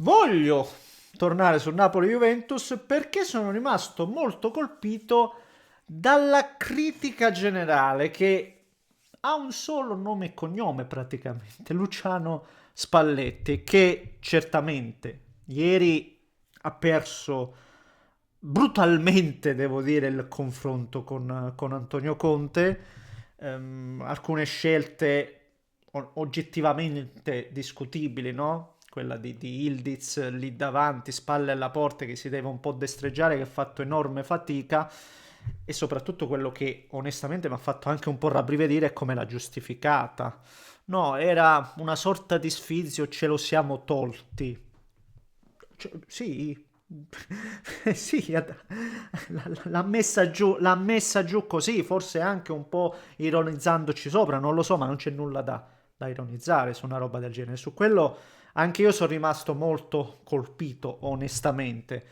Voglio tornare sul Napoli-Juventus perché sono rimasto molto colpito dalla critica generale che ha un solo nome e cognome praticamente, Luciano Spalletti, che certamente ieri ha perso brutalmente, devo dire, il confronto con Antonio Conte. Alcune scelte oggettivamente discutibili, no? Quella di Ildiz lì davanti, spalle alla porta, che si deve un po' destreggiare, che ha fatto enorme fatica, e soprattutto quello che onestamente mi ha fatto anche un po' rabbrividire è come l'ha giustificata. No, era una sorta di sfizio, ce lo siamo tolti. Sì, sì, l'ha messa giù così, forse anche un po' ironizzandoci sopra, non lo so, ma non c'è nulla da ironizzare su una roba del genere. Su quello anche io sono rimasto molto colpito, onestamente.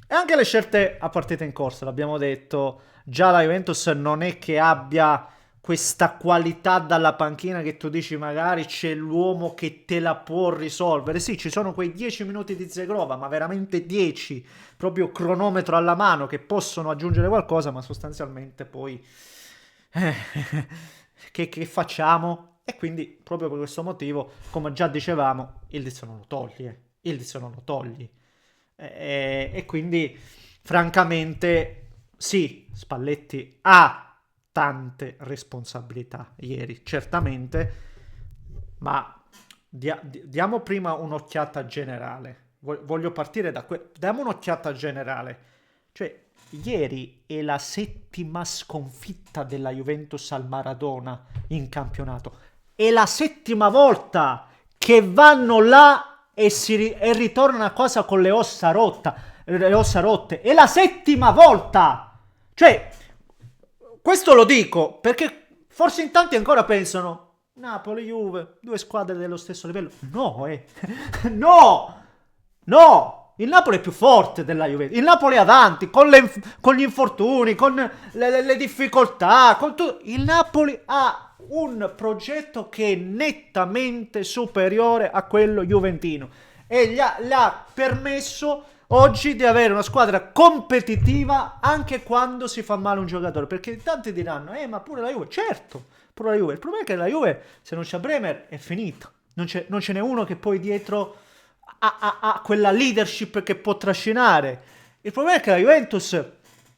E anche le scelte a partita in corsa, l'abbiamo detto, già la Juventus non è che abbia questa qualità dalla panchina che tu dici magari c'è l'uomo che te la può risolvere. Sì, ci sono quei 10 minuti di Zegrova, ma veramente 10, proprio cronometro alla mano, che possono aggiungere qualcosa, ma sostanzialmente poi eh, che facciamo? E quindi proprio per questo motivo, come già dicevamo, il Diz non lo togli, il Diz non lo togli. E quindi, francamente, sì, Spalletti ha tante responsabilità ieri, certamente, ma diamo prima un'occhiata generale. Voglio partire da diamo un'occhiata generale. Cioè, ieri è la settima sconfitta della Juventus al Maradona in campionato. È la settima volta che vanno là e ritornano a casa con le ossa rotte. È la settima volta! Cioè, questo lo dico perché forse in tanti ancora pensano Napoli, Juve, due squadre dello stesso livello. No, no! No! Il Napoli è più forte della Juventus. Il Napoli è avanti, con gli infortuni, con le difficoltà, con tutto. Il Napoli ha un progetto che è nettamente superiore a quello juventino e gli ha permesso oggi di avere una squadra competitiva anche quando si fa male un giocatore, perché tanti diranno ma pure la Juve, certo, pure la Juve, il problema è che la Juve se non c'è Bremer è finito, non ce n'è uno che poi dietro ha quella leadership che può trascinare. Il problema è che la Juventus,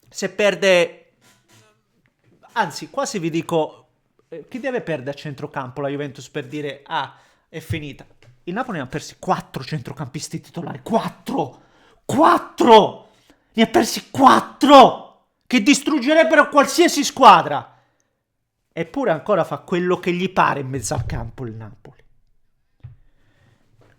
se perde, anzi quasi vi dico, chi deve perdere a centrocampo la Juventus per dire è finita? Il Napoli ne ha persi 4 centrocampisti titolari, 4! 4! Ne ha persi 4! Che distruggerebbero qualsiasi squadra! Eppure ancora fa quello che gli pare in mezzo al campo il Napoli.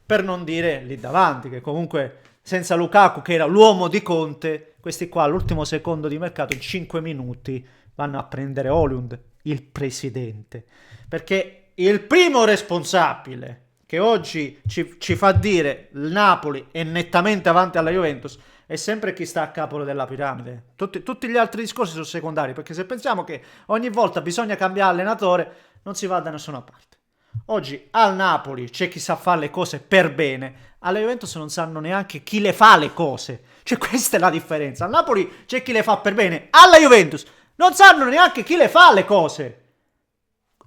Per non dire lì davanti, che comunque senza Lukaku, che era l'uomo di Conte, questi qua all'ultimo secondo di mercato, in 5 minuti, vanno a prendere Holund, il presidente. Perché il primo responsabile che oggi ci fa dire il Napoli è nettamente avanti alla Juventus è sempre chi sta a capo della piramide. Tutti gli altri discorsi sono secondari, perché se pensiamo che ogni volta bisogna cambiare allenatore, non si va da nessuna parte. Oggi al Napoli c'è chi sa fare le cose per bene, alla Juventus non sanno neanche chi le fa le cose. Cioè, questa è la differenza. Al Napoli c'è chi le fa per bene, alla Juventus non sanno neanche chi le fa le cose.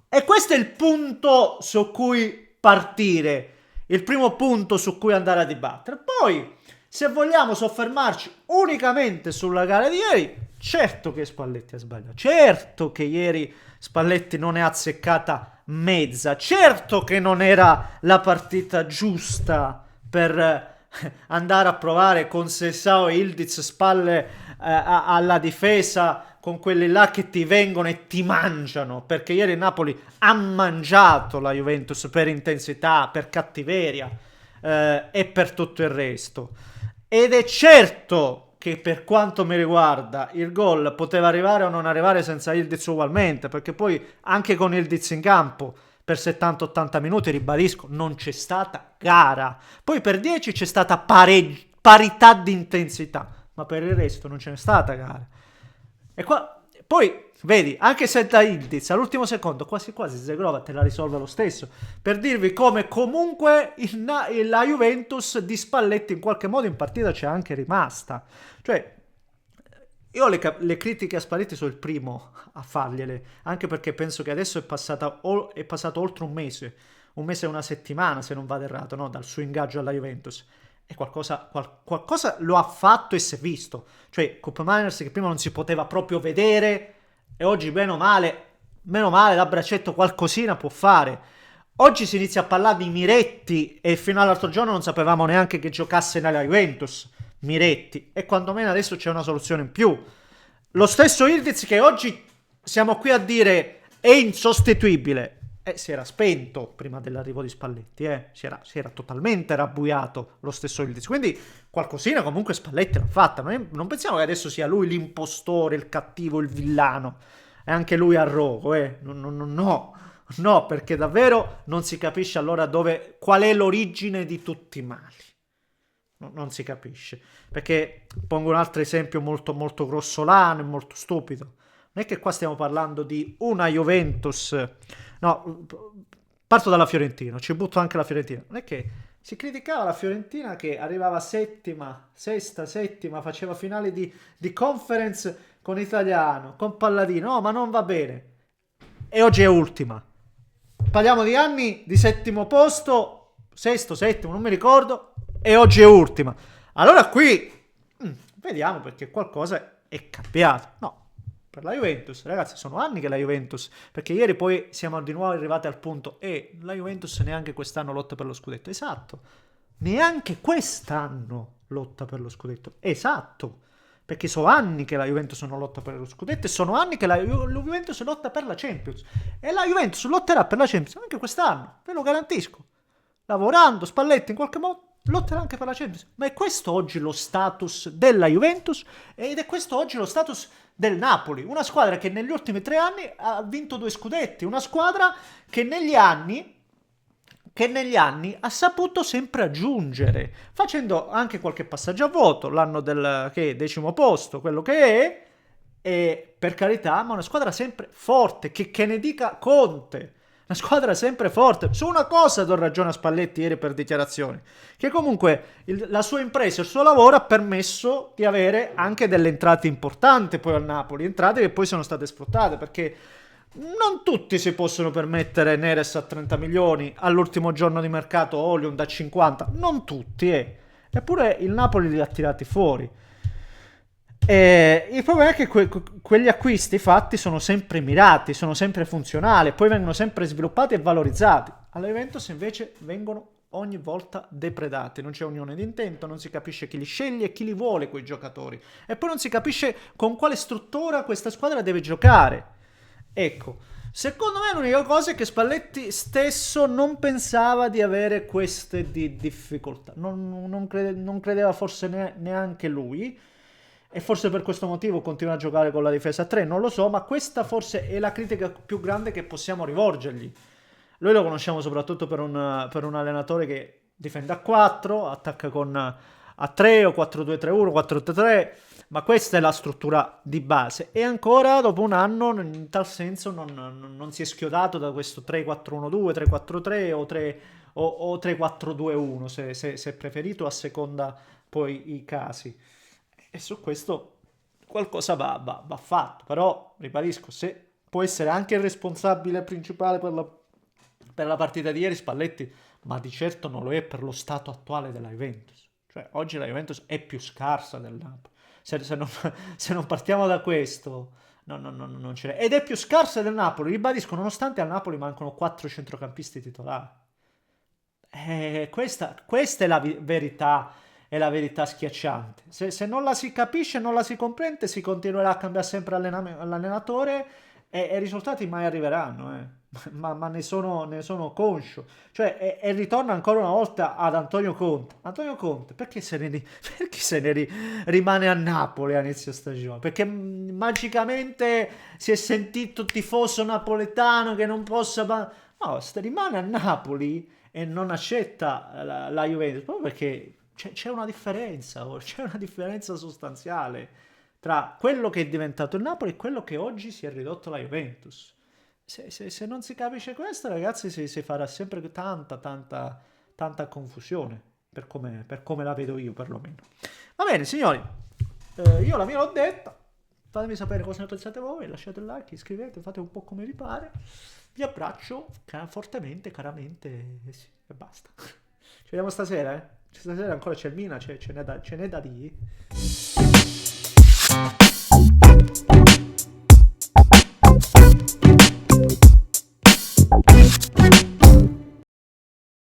E questo è il punto su cui partire, il primo punto su cui andare a dibattere. Poi, se vogliamo soffermarci unicamente sulla gara di ieri, certo che Spalletti ha sbagliato, certo che ieri Spalletti non è azzeccata mezza, certo che non era la partita giusta per andare a provare con Sessao e Ildiz spalle alla difesa, con quelli là che ti vengono e ti mangiano, perché ieri il Napoli ha mangiato la Juventus per intensità, per cattiveria e per tutto il resto. Ed è certo che per quanto mi riguarda il gol poteva arrivare o non arrivare senza Ildiz ugualmente, perché poi anche con Ildiz in campo per 70-80 minuti, ribadisco, non c'è stata gara. Poi per 10 c'è stata parità di intensità, ma per il resto non ce n'è stata gara. E qua, poi Vedi, anche se da Ildiz all'ultimo secondo quasi quasi Zegrova te la risolve lo stesso, per dirvi come comunque la Juventus di Spalletti in qualche modo in partita c'è anche rimasta. Cioè, io le critiche a Spalletti sono il primo a fargliele, anche perché penso che adesso è passato oltre un mese e una settimana se non vado errato, no? Dal suo ingaggio alla Juventus. E qualcosa lo ha fatto e si è visto. Cioè, Cup Miners che prima non si poteva proprio vedere e oggi meno male da braccetto qualcosina può fare. Oggi si inizia a parlare di Miretti e fino all'altro giorno non sapevamo neanche che giocasse nella Juventus. Miretti, e quantomeno adesso c'è una soluzione in più. Lo stesso Ildiz che oggi siamo qui a dire è insostituibile. Si era spento prima dell'arrivo di Spalletti, si era totalmente rabbuiato lo stesso Ildiz. Quindi qualcosina comunque Spalletti l'ha fatta. Non pensiamo che adesso sia lui l'impostore, il cattivo, il villano. È anche lui a rogo, no, perché davvero non si capisce allora qual è l'origine di tutti i mali. Non si capisce. Perché pongo un altro esempio molto, molto grossolano e molto stupido. Non è che qua stiamo parlando di una Juventus. No, parto dalla Fiorentina, ci butto anche la Fiorentina. Non è che si criticava la Fiorentina che arrivava sesta, settima, faceva finali di conference con Italiano, con Palladino. No, ma non va bene. E oggi è ultima. Parliamo di anni di settimo posto, sesto, settimo, non mi ricordo. E oggi è ultima. Allora qui vediamo perché qualcosa è cambiato. No, per la Juventus, ragazzi, sono anni che la Juventus, perché ieri poi siamo di nuovo arrivati al punto la Juventus neanche quest'anno lotta per lo scudetto. Esatto, neanche quest'anno lotta per lo scudetto. Esatto, perché sono anni che la Juventus non lotta per lo scudetto e sono anni che la Juventus lotta per la Champions. E la Juventus lotterà per la Champions anche quest'anno, ve lo garantisco. Lavorando, Spalletti in qualche modo lotterà anche per la Champions. Ma è questo oggi lo status della Juventus ed è questo oggi lo status del Napoli, una squadra che negli ultimi 3 anni ha vinto 2 scudetti, una squadra che negli anni ha saputo sempre aggiungere, facendo anche qualche passaggio a vuoto, l'anno del decimo posto, quello che è, e per carità, ma una squadra sempre forte, che ne dica Conte. Una squadra sempre forte. Su una cosa do ragione a Spalletti ieri per dichiarazioni, che comunque la sua impresa, il suo lavoro ha permesso di avere anche delle entrate importanti poi al Napoli, entrate che poi sono state sfruttate, perché non tutti si possono permettere Neres a 30 milioni, all'ultimo giorno di mercato Olion da 50, non tutti, eppure il Napoli li ha tirati fuori. Il problema è che quegli acquisti fatti sono sempre mirati, sono sempre funzionali, poi vengono sempre sviluppati e valorizzati. Alla Juventus invece vengono ogni volta depredati, non c'è unione di intento, non si capisce chi li sceglie e chi li vuole quei giocatori, e poi non si capisce con quale struttura questa squadra deve giocare. Ecco, secondo me l'unica cosa è che Spalletti stesso non pensava di avere queste difficoltà, non credeva forse neanche lui. E forse per questo motivo continua a giocare con la difesa a 3, non lo so, ma questa forse è la critica più grande che possiamo rivolgergli. Noi lo conosciamo soprattutto per un allenatore che difende a 4, attacca con a 3 o 4-2-3-1, 4-3-3, ma questa è la struttura di base. E ancora dopo un anno, in tal senso, non si è schiodato da questo 3-4-1-2, 3-4-3 o 3-4-2-1, se preferito, a seconda poi i casi. E su questo qualcosa va fatto, però ribadisco, se può essere anche il responsabile principale per la partita di ieri Spalletti, ma di certo non lo è per lo stato attuale della Juventus. Cioè oggi la Juventus è più scarsa del Napoli, se non partiamo da questo non ce n'è, ed è più scarsa del Napoli, ribadisco, nonostante al Napoli mancano 4 centrocampisti titolari. Questa è la verità, è la verità schiacciante. Se non la si capisce, non la si comprende, si continuerà a cambiare sempre l'allenatore e i risultati mai arriveranno. Ma ne sono conscio. Cioè, e ritorno ancora una volta ad Antonio Conte. Antonio Conte, perché rimane a Napoli a inizio stagione? Perché magicamente si è sentito tifoso napoletano che non possa... No, rimane a Napoli e non accetta la Juventus, proprio perché c'è una differenza sostanziale tra quello che è diventato il Napoli e quello che oggi si è ridotto la Juventus. Se non si capisce questo, ragazzi, si farà sempre tanta confusione, per come la vedo io, perlomeno. Va bene, signori, io la mia l'ho detta. Fatemi sapere cosa ne pensate voi, lasciate il like, iscrivetevi, fate un po' come vi pare. Vi abbraccio fortemente, caramente, e, sì, e basta. Ci vediamo stasera, eh? Stasera ancora c'è il Mina, ce n'è da dire.